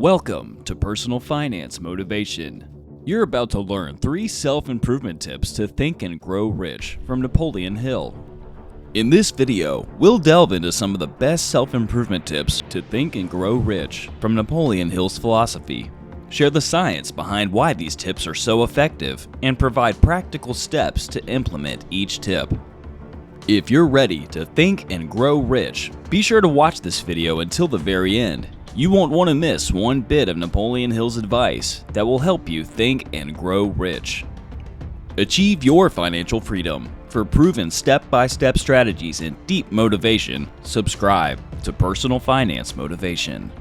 Welcome to Personal Finance Motivation. You're about to learn 3 self-improvement tips to think and grow rich from Napoleon Hill. In this video, we'll delve into some of the best self-improvement tips to think and grow rich from Napoleon Hill's philosophy, share the science behind why these tips are so effective, and provide practical steps to implement each tip. If you're ready to think and grow rich, be sure to watch this video until the very end. You won't want to miss one bit of Napoleon Hill's advice that will help you think and grow rich. Achieve your financial freedom. For proven step-by-step strategies and deep motivation, subscribe to Personal Finance Motivation.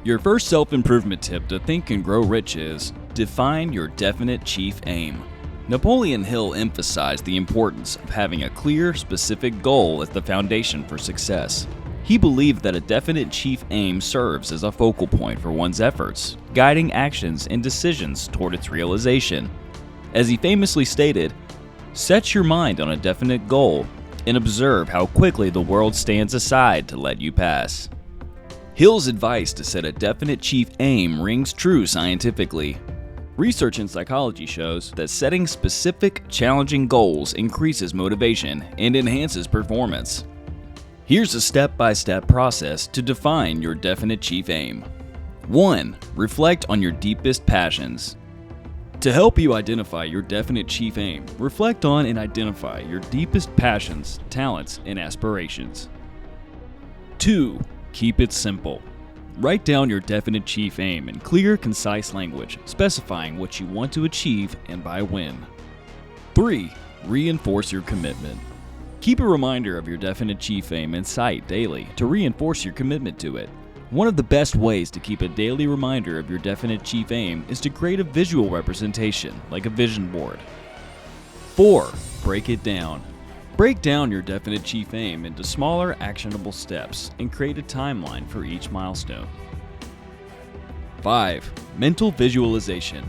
Your first self-improvement tip to think and grow rich is define your definite chief aim. Napoleon Hill emphasized the importance of having a clear, specific goal as the foundation for success. He believed that a definite chief aim serves as a focal point for one's efforts, guiding actions and decisions toward its realization. As he famously stated, "Set your mind on a definite goal and observe how quickly the world stands aside to let you pass." Hill's advice to set a definite chief aim rings true scientifically. Research in psychology shows that setting specific, challenging goals increases motivation and enhances performance. Here's a step-by-step process to define your definite chief aim. 1. Reflect on your deepest passions. To help you identify your definite chief aim, reflect on and identify your deepest passions, talents, and aspirations. 2. Keep it simple. Write down your definite chief aim in clear, concise language, specifying what you want to achieve and by when. 3. Reinforce your commitment. Keep a reminder of your definite chief aim in sight daily to reinforce your commitment to it. One of the best ways to keep a daily reminder of your definite chief aim is to create a visual representation, like a vision board. 4. Break it down. Break down your definite chief aim into smaller, actionable steps and create a timeline for each milestone. 5. Mental visualization.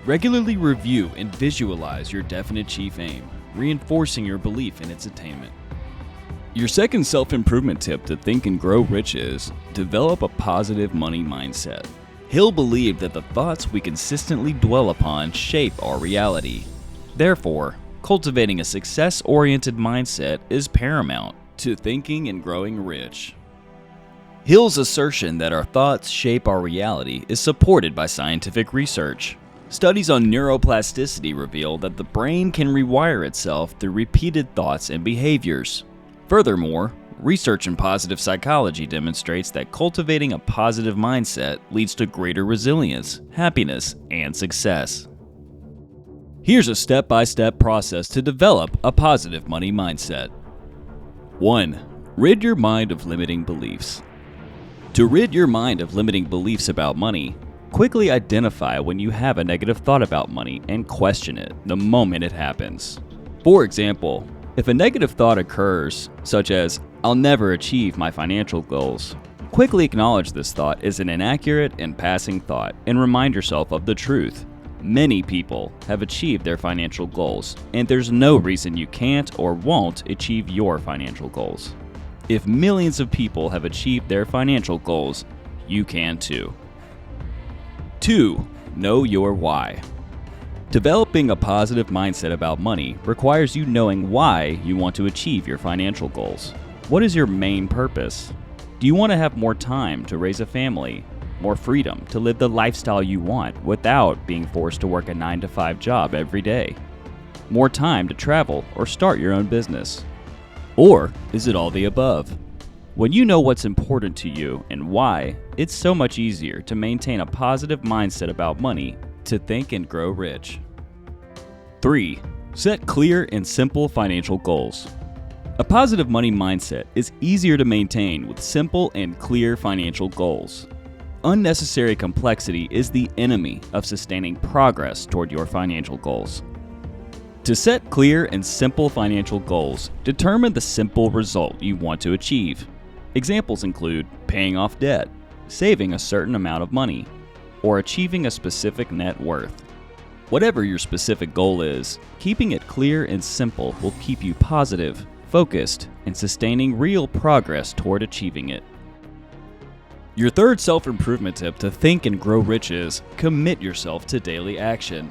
Regularly review and visualize your definite chief aim, reinforcing your belief in its attainment. Your second self-improvement tip to think and grow rich is develop a positive money mindset. Hill believed that the thoughts we consistently dwell upon shape our reality. Therefore, cultivating a success-oriented mindset is paramount to thinking and growing rich. Hill's assertion that our thoughts shape our reality is supported by scientific research. Studies on neuroplasticity reveal that the brain can rewire itself through repeated thoughts and behaviors. Furthermore, research in positive psychology demonstrates that cultivating a positive mindset leads to greater resilience, happiness, and success. Here's a step-by-step process to develop a positive money mindset. 1. Rid your mind of limiting beliefs. To rid your mind of limiting beliefs about money, quickly identify when you have a negative thought about money and question it the moment it happens. For example, if a negative thought occurs, such as, "I'll never achieve my financial goals," quickly acknowledge this thought as an inaccurate and passing thought and remind yourself of the truth. Many people have achieved their financial goals, and there's no reason you can't or won't achieve your financial goals. If millions of people have achieved their financial goals, you can too. 2. Know your why. Developing a positive mindset about money requires you knowing why you want to achieve your financial goals. What is your main purpose? Do you want to have more time to raise a family, more freedom to live the lifestyle you want without being forced to work a 9-to-5 job every day, more time to travel or start your own business? Or is it all the above? When you know what's important to you and why, it's so much easier to maintain a positive mindset about money to think and grow rich. 3. Set clear and simple financial goals. A positive money mindset is easier to maintain with simple and clear financial goals. Unnecessary complexity is the enemy of sustaining progress toward your financial goals. To set clear and simple financial goals, determine the simple result you want to achieve. Examples include paying off debt, saving a certain amount of money, or achieving a specific net worth. Whatever your specific goal is, keeping it clear and simple will keep you positive, focused, and sustaining real progress toward achieving it. Your third self-improvement tip to think and grow rich is commit yourself to daily action.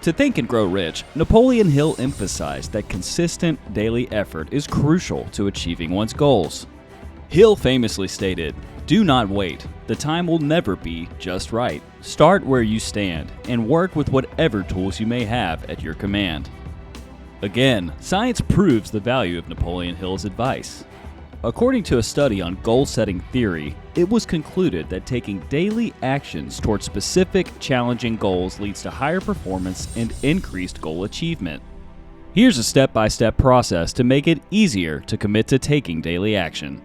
To think and grow rich, Napoleon Hill emphasized that consistent daily effort is crucial to achieving one's goals. Hill famously stated, "Do not wait. The time will never be just right. Start where you stand and work with whatever tools you may have at your command." Again, science proves the value of Napoleon Hill's advice. According to a study on goal-setting theory, it was concluded that taking daily actions towards specific, challenging goals leads to higher performance and increased goal achievement. Here's a step-by-step process to make it easier to commit to taking daily action.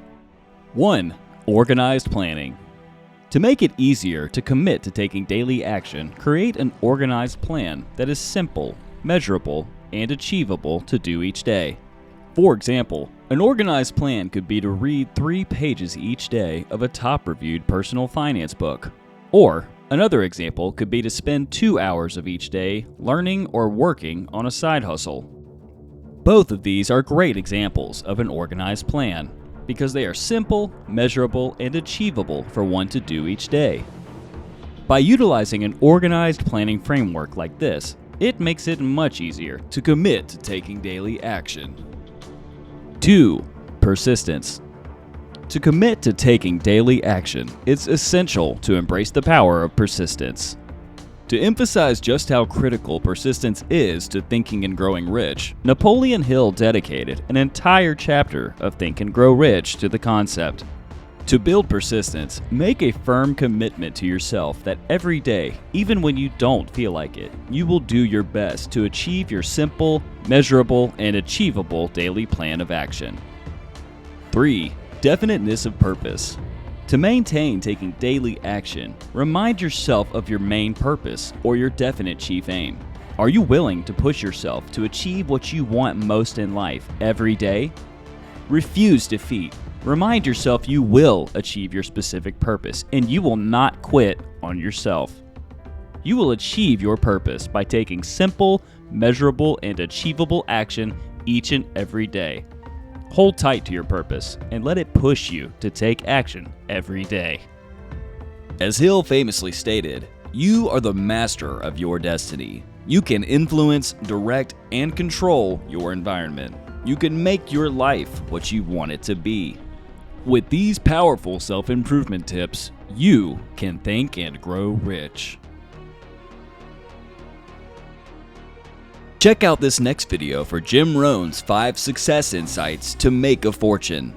1. Organized planning. To make it easier to commit to taking daily action, create an organized plan that is simple, measurable, and achievable to do each day. For example, an organized plan could be to read 3 pages each day of a top-reviewed personal finance book. Or, another example could be to spend 2 hours of each day learning or working on a side hustle. Both of these are great examples of an organized plan because they are simple, measurable, and achievable for one to do each day. By utilizing an organized planning framework like this, it makes it much easier to commit to taking daily action. 2. Persistence. To commit to taking daily action, it's essential to embrace the power of persistence. To emphasize just how critical persistence is to thinking and growing rich, Napoleon Hill dedicated an entire chapter of Think and Grow Rich to the concept. To build persistence, make a firm commitment to yourself that every day, even when you don't feel like it, you will do your best to achieve your simple, measurable, and achievable daily plan of action. 3. Definiteness of purpose. To maintain taking daily action, remind yourself of your main purpose or your definite chief aim. Are you willing to push yourself to achieve what you want most in life every day? Refuse defeat. Remind yourself you will achieve your specific purpose and you will not quit on yourself. You will achieve your purpose by taking simple, measurable, and achievable action each and every day. Hold tight to your purpose and let it push you to take action every day. As Hill famously stated, "You are the master of your destiny. You can influence, direct, and control your environment. You can make your life what you want it to be." With these powerful self-improvement tips, you can think and grow rich. Check out this next video for Jim Rohn's 5 success insights to make a fortune.